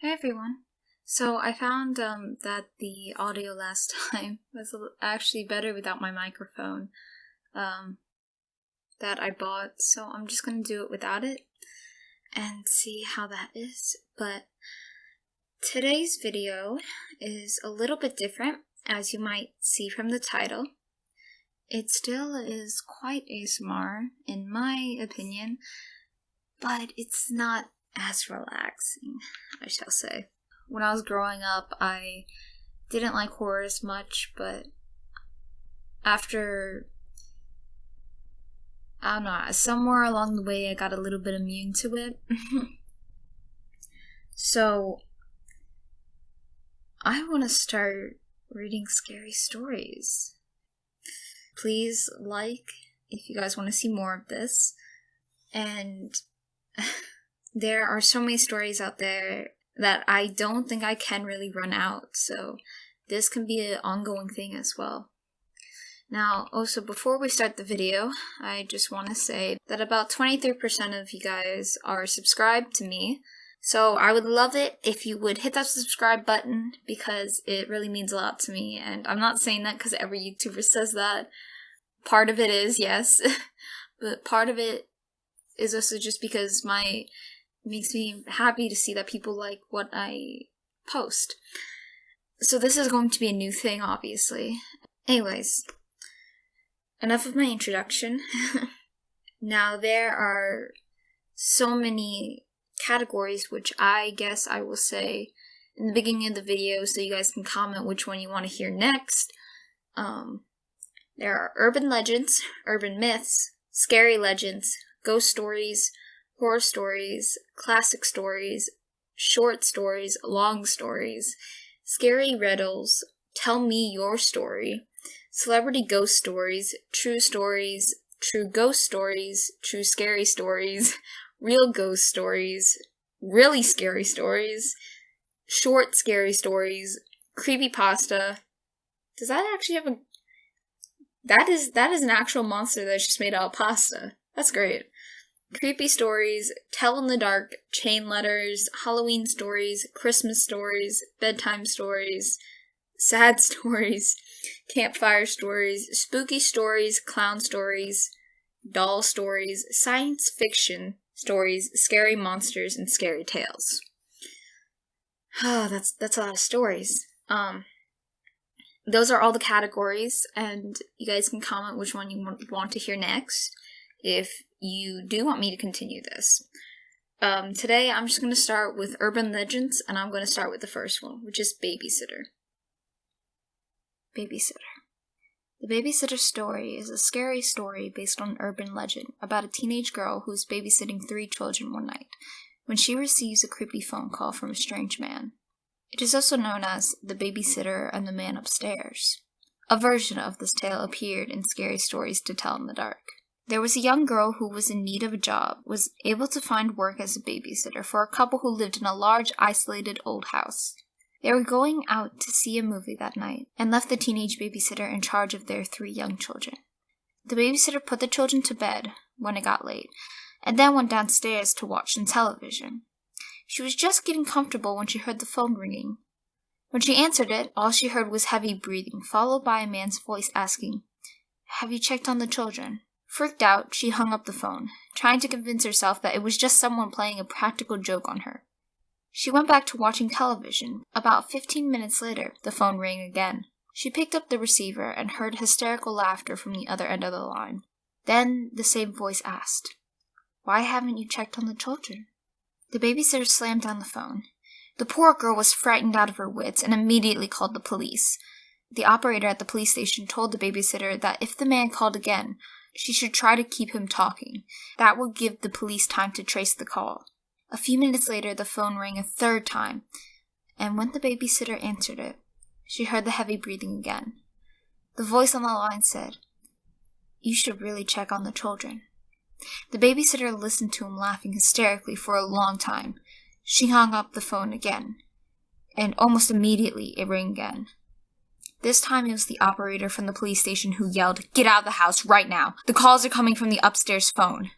Hey everyone. So I found that the audio last time was actually better without my microphone that I bought, so I'm just going to do it without it and see how that is. But today's video is a little bit different, as you might see from the title. It still is quite ASMR, in my opinion, but it's not as relaxing, I shall say. When I was growing up, I didn't like horror as much, but after, I don't know, somewhere along the way I got a little bit immune to it. So, I want to start reading scary stories. Please like if you guys want to see more of this. And there are so many stories out there that I don't think I can really run out, so this can be an ongoing thing as well. Now, also before we start the video, I just want to say that about 23% of you guys are subscribed to me, so I would love it if you would hit that subscribe button, because it really means a lot to me, and I'm not saying that because every YouTuber says that. Part of it is, yes, but part of it is also just because it makes me happy to see that people like what I post. So this is going to be a new thing, obviously. Anyways, enough of my introduction. Now, there are so many categories, which I guess I will say in the beginning of the video so you guys can comment which one you want to hear next. There are urban legends, urban myths, scary legends, ghost stories, horror stories, classic stories, short stories, long stories, scary riddles, tell me your story, celebrity ghost stories, true ghost stories, true scary stories, real ghost stories, really scary stories, short scary stories, creepypasta. Does that actually have a... That is an actual monster that's just made out of pasta. That's great. Creepy stories, tell in the dark, chain letters, Halloween stories, Christmas stories, bedtime stories, sad stories, campfire stories, spooky stories, clown stories, doll stories, science fiction stories, scary monsters, and scary tales. Oh, that's a lot of stories. Those are all the categories, and you guys can comment which one you want to hear next, if you do want me to continue this. Today I'm just going to start with urban legends, and I'm going to start with the first one, which is babysitter. Babysitter. The babysitter story is a scary story based on an urban legend about a teenage girl who is babysitting 3 children one night, when she receives a creepy phone call from a strange man. It is also known as The Babysitter and the Man Upstairs. A version of this tale appeared in Scary Stories to Tell in the Dark. There was a young girl who was in need of a job, was able to find work as a babysitter for a couple who lived in a large, isolated old house. They were going out to see a movie that night, and left the teenage babysitter in charge of their 3 young children. The babysitter put the children to bed when it got late, and then went downstairs to watch some television. She was just getting comfortable when she heard the phone ringing. When she answered it, all she heard was heavy breathing, followed by a man's voice asking, "Have you checked on the children?" Freaked out, she hung up the phone, trying to convince herself that it was just someone playing a practical joke on her. She went back to watching television. About 15 minutes later, the phone rang again. She picked up the receiver and heard hysterical laughter from the other end of the line. Then the same voice asked, "Why haven't you checked on the children?" The babysitter slammed down the phone. The poor girl was frightened out of her wits and immediately called the police. The operator at the police station told the babysitter that if the man called again, she should try to keep him talking. That would give the police time to trace the call. A few minutes later, the phone rang a 3rd time, and when the babysitter answered it, she heard the heavy breathing again. The voice on the line said, "You should really check on the children." The babysitter listened to him laughing hysterically for a long time. She hung up the phone again, and almost immediately it rang again. This time it was the operator from the police station who yelled, "Get out of the house right now! The calls are coming from the upstairs phone!"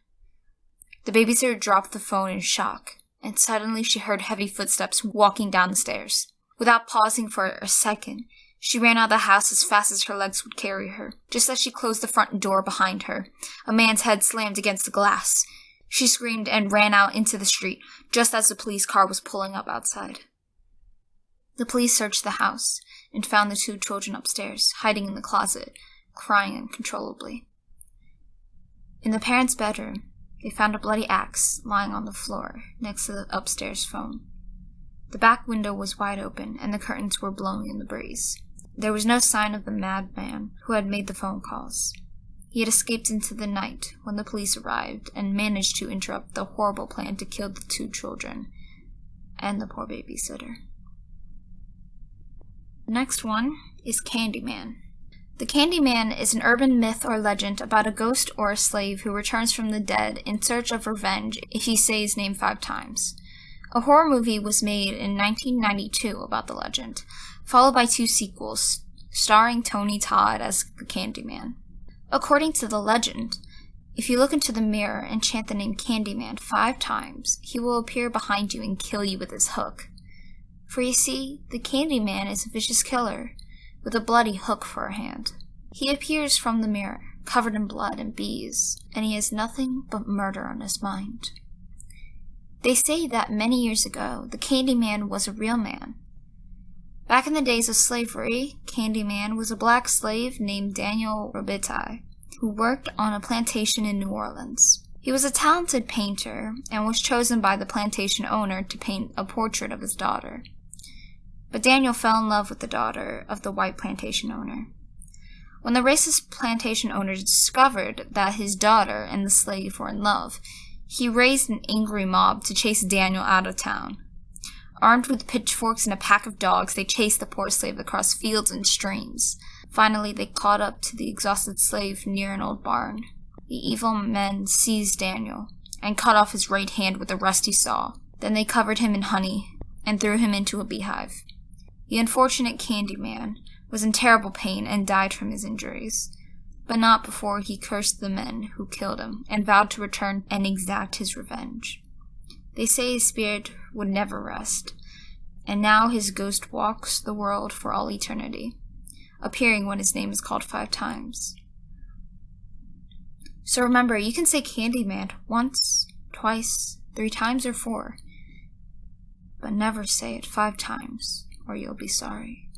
The babysitter dropped the phone in shock. and suddenly she heard heavy footsteps walking down the stairs. Without pausing for a second, she ran out of the house as fast as her legs would carry her. Just as she closed the front door behind her, a man's head slammed against the glass. She screamed and ran out into the street, just as the police car was pulling up outside. The police searched the house and found the 2 children upstairs, hiding in the closet, crying uncontrollably. In the parents' bedroom, they found a bloody axe lying on the floor next to the upstairs phone. The back window was wide open, and the curtains were blowing in the breeze. There was no sign of the madman who had made the phone calls. He had escaped into the night when the police arrived and managed to interrupt the horrible plan to kill the 2 children and the poor babysitter. The next one is Candyman. The Candyman is an urban myth or legend about a ghost or a slave who returns from the dead in search of revenge if he says his name 5 times. A horror movie was made in 1992 about the legend, followed by 2 sequels, starring Tony Todd as the Candyman. According to the legend, if you look into the mirror and chant the name Candyman 5 times, he will appear behind you and kill you with his hook. For you see, the Candyman is a vicious killer, with a bloody hook for a hand. He appears from the mirror, covered in blood and bees, and he has nothing but murder on his mind. They say that many years ago, the Candyman was a real man. Back in the days of slavery, Candyman was a black slave named Daniel Robitaille, who worked on a plantation in New Orleans. He was a talented painter and was chosen by the plantation owner to paint a portrait of his daughter. But Daniel fell in love with the daughter of the white plantation owner. When the racist plantation owner discovered that his daughter and the slave were in love, he raised an angry mob to chase Daniel out of town. Armed with pitchforks and a pack of dogs, they chased the poor slave across fields and streams. Finally, they caught up to the exhausted slave near an old barn. The evil men seized Daniel and cut off his right hand with a rusty saw. Then they covered him in honey and threw him into a beehive. The unfortunate Candyman was in terrible pain and died from his injuries, but not before he cursed the men who killed him and vowed to return and exact his revenge. They say his spirit would never rest, and now his ghost walks the world for all eternity, appearing when his name is called 5 times. So remember, you can say Candyman once, twice, 3 times, or 4, but never say it 5 times, or you'll be sorry.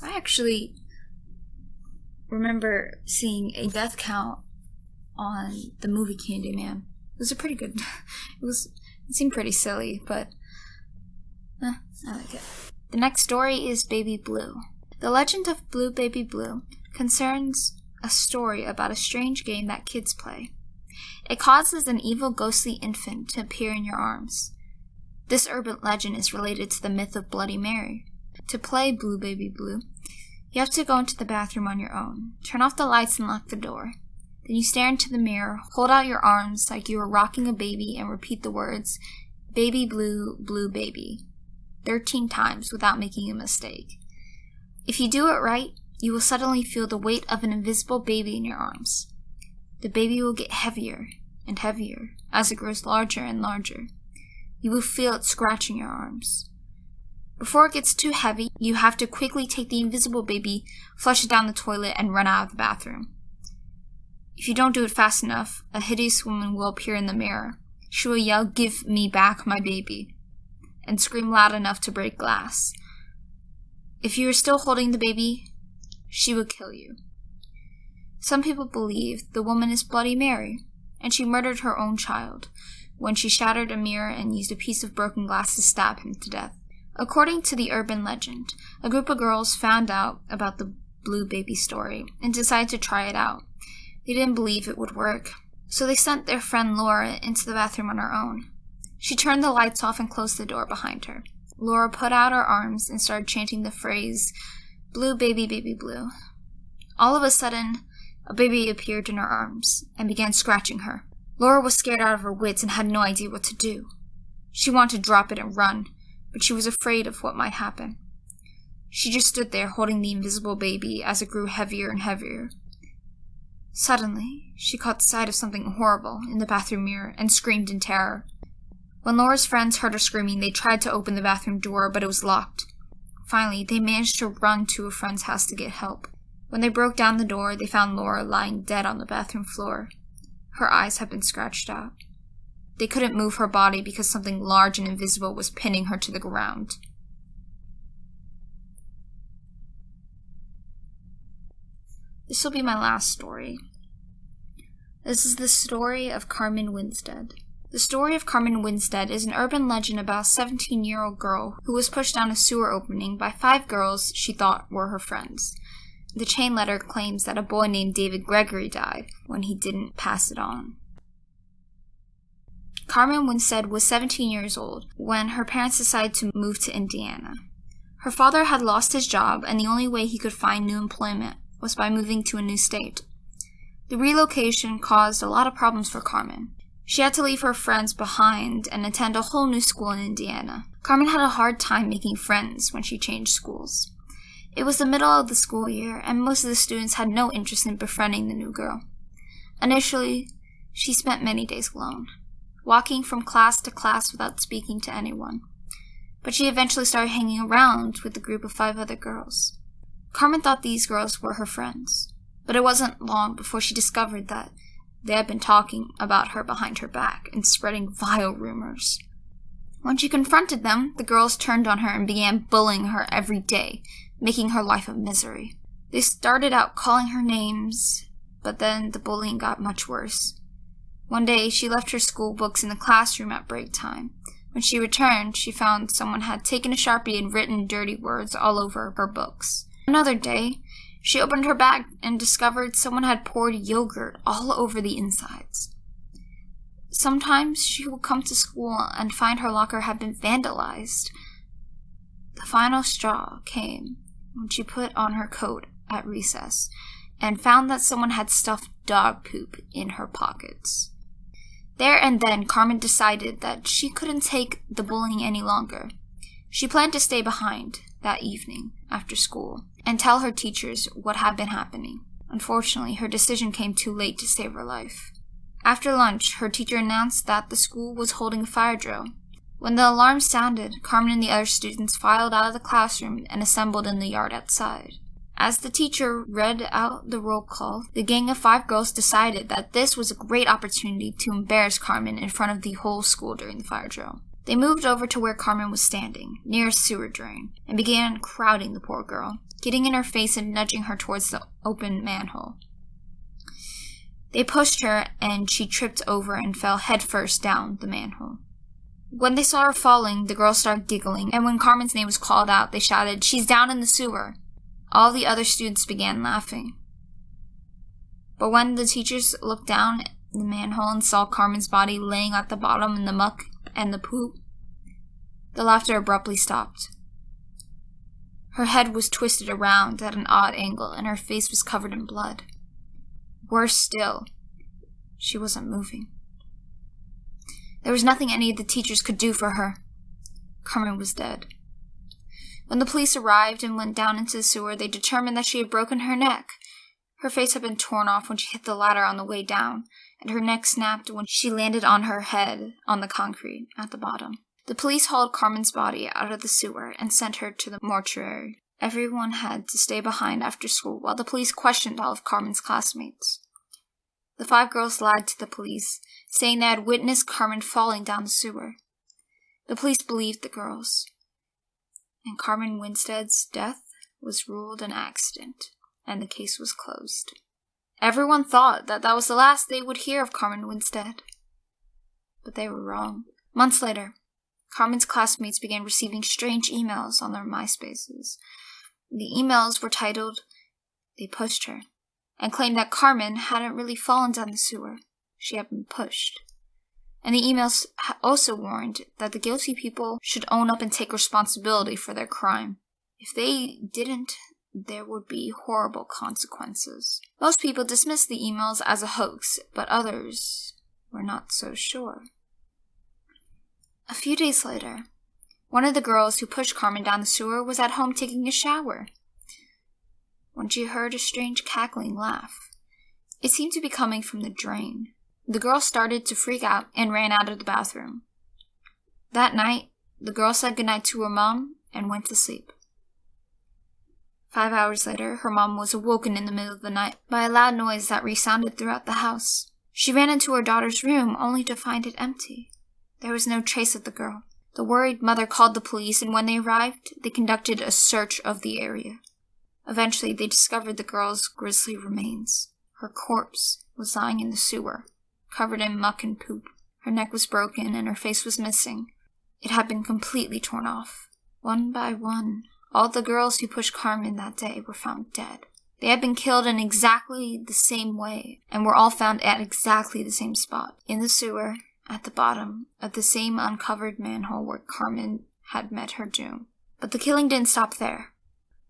I actually remember seeing a death count on the movie Candyman. It was a pretty good... It seemed pretty silly, but I like it. The next story is Baby Blue. The legend of Blue Baby Blue concerns a story about a strange game that kids play. It causes an evil ghostly infant to appear in your arms. This urban legend is related to the myth of Bloody Mary. To play Blue Baby Blue, you have to go into the bathroom on your own, turn off the lights and lock the door. Then you stare into the mirror, hold out your arms like you are rocking a baby, and repeat the words, Baby Blue, Blue Baby, 13 times without making a mistake. If you do it right, you will suddenly feel the weight of an invisible baby in your arms. The baby will get heavier and heavier as it grows larger and larger. You will feel it scratching your arms. Before it gets too heavy, you have to quickly take the invisible baby, flush it down the toilet, and run out of the bathroom. If you don't do it fast enough, a hideous woman will appear in the mirror. She will yell, "Give me back my baby," and scream loud enough to break glass. If you are still holding the baby, she will kill you. Some people believe the woman is Bloody Mary, and she murdered her own child when she shattered a mirror and used a piece of broken glass to stab him to death. According to the urban legend, a group of girls found out about the Blue Baby story and decided to try it out. They didn't believe it would work, so they sent their friend Laura into the bathroom on her own. She turned the lights off and closed the door behind her. Laura put out her arms and started chanting the phrase, "Blue Baby, Baby Blue." All of a sudden, a baby appeared in her arms and began scratching her. Laura was scared out of her wits and had no idea what to do. She wanted to drop it and run, but she was afraid of what might happen. She just stood there holding the invisible baby as it grew heavier and heavier. Suddenly, she caught sight of something horrible in the bathroom mirror and screamed in terror. When Laura's friends heard her screaming, they tried to open the bathroom door, but it was locked. Finally, they managed to run to a friend's house to get help. When they broke down the door, they found Laura lying dead on the bathroom floor. Her eyes had been scratched out. They couldn't move her body because something large and invisible was pinning her to the ground. This will be my last story. This is the story of Carmen Winstead. The story of Carmen Winstead is an urban legend about a 17-year-old girl who was pushed down a sewer opening by 5 girls she thought were her friends. The chain letter claims that a boy named David Gregory died when he didn't pass it on. Carmen Winstead was 17 years old when her parents decided to move to Indiana. Her father had lost his job, and the only way he could find new employment was by moving to a new state. The relocation caused a lot of problems for Carmen. She had to leave her friends behind and attend a whole new school in Indiana. Carmen had a hard time making friends when she changed schools. It was the middle of the school year, and most of the students had no interest in befriending the new girl. Initially, she spent many days alone, walking from class to class without speaking to anyone. But she eventually started hanging around with a group of 5 other girls. Carmen thought these girls were her friends, but it wasn't long before she discovered that they had been talking about her behind her back and spreading vile rumors. When she confronted them, the girls turned on her and began bullying her every day, making her life a misery. They started out calling her names, but then the bullying got much worse. One day, she left her school books in the classroom at break time. When she returned, she found someone had taken a Sharpie and written dirty words all over her books. Another day, she opened her bag and discovered someone had poured yogurt all over the insides. Sometimes she would come to school and find her locker had been vandalized. The final straw came when she put on her coat at recess and found that someone had stuffed dog poop in her pockets. There and then, Carmen decided that she couldn't take the bullying any longer. She planned to stay behind that evening after school and tell her teachers what had been happening. Unfortunately, her decision came too late to save her life. After lunch, her teacher announced that the school was holding a fire drill. When the alarm sounded, Carmen and the other students filed out of the classroom and assembled in the yard outside. As the teacher read out the roll call, the gang of 5 girls decided that this was a great opportunity to embarrass Carmen in front of the whole school during the fire drill. They moved over to where Carmen was standing, near a sewer drain, and began crowding the poor girl, getting in her face and nudging her towards the open manhole. They pushed her, and she tripped over and fell headfirst down the manhole. When they saw her falling, the girls started giggling, and when Carmen's name was called out, they shouted, "She's down in the sewer!" All the other students began laughing. But when the teachers looked down the manhole and saw Carmen's body laying at the bottom in the muck and the poop, the laughter abruptly stopped. Her head was twisted around at an odd angle, and her face was covered in blood. Worse still, she wasn't moving. There was nothing any of the teachers could do for her. Carmen was dead. When the police arrived and went down into the sewer, they determined that she had broken her neck. Her face had been torn off when she hit the ladder on the way down, and her neck snapped when she landed on her head on the concrete at the bottom. The police hauled Carmen's body out of the sewer and sent her to the mortuary. Everyone had to stay behind after school while the police questioned all of Carmen's classmates. The 5 girls lied to the police, saying they had witnessed Carmen falling down the sewer. The police believed the girls, and Carmen Winstead's death was ruled an accident, and the case was closed. Everyone thought that was the last they would hear of Carmen Winstead, but they were wrong. Months later, Carmen's classmates began receiving strange emails on their MySpaces. The emails were titled, "They Pushed Her," and claimed that Carmen hadn't really fallen down the sewer. She had been pushed. And the emails also warned that the guilty people should own up and take responsibility for their crime. If they didn't, there would be horrible consequences. Most people dismissed the emails as a hoax, but others were not so sure. A few days later, one of the girls who pushed Carmen down the sewer was at home taking a shower when she heard a strange cackling laugh. It seemed to be coming from the drain. The girl started to freak out and ran out of the bathroom. That night, the girl said goodnight to her mom and went to sleep. 5 hours later, her mom was awoken in the middle of the night by a loud noise that resounded throughout the house. She ran into her daughter's room only to find it empty. There was no trace of the girl. The worried mother called the police, and when they arrived, they conducted a search of the area. Eventually, they discovered the girl's grisly remains. Her corpse was lying in the sewer, covered in muck and poop. Her neck was broken and her face was missing. It had been completely torn off. One by one, all the girls who pushed Carmen that day were found dead. They had been killed in exactly the same way, and were all found at exactly the same spot, in the sewer, at the bottom of the same uncovered manhole where Carmen had met her doom. But the killing didn't stop there.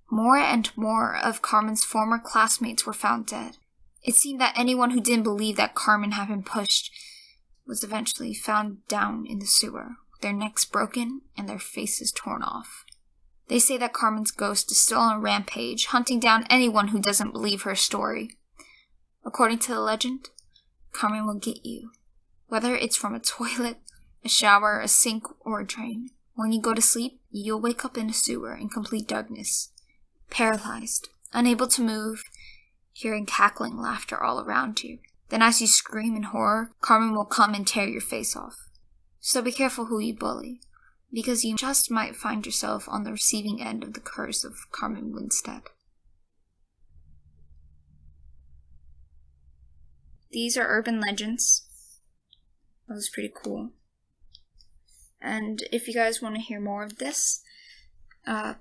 More and more of Carmen's former classmates were found dead. It seemed that anyone who didn't believe that Carmen had been pushed was eventually found down in the sewer, their necks broken and their faces torn off. They say that Carmen's ghost is still on a rampage, hunting down anyone who doesn't believe her story. According to the legend, Carmen will get you, whether it's from a toilet, a shower, a sink, or a drain. When you go to sleep, you'll wake up in a sewer in complete darkness, paralyzed, unable to move, hearing cackling laughter all around you. Then as you scream in horror, Carmen will come and tear your face off. So be careful who you bully, because you just might find yourself on the receiving end of the curse of Carmen Winstead. These are urban legends. That was pretty cool. And if you guys want to hear more of this,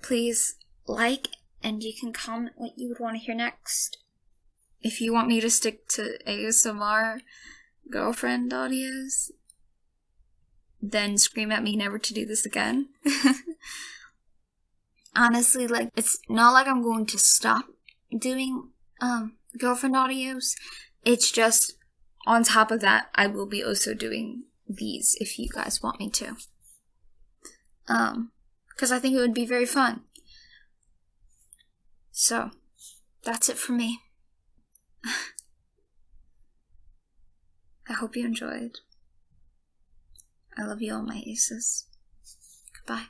please like, and you can comment what you would want to hear next. If you want me to stick to ASMR girlfriend audios, then scream at me never to do this again. Honestly, it's not like I'm going to stop doing girlfriend audios. It's just, on top of that, I will be also doing these if you guys want me to. Because I think it would be very fun. So, that's it for me. I hope you enjoyed. I love you all, my aces. Goodbye.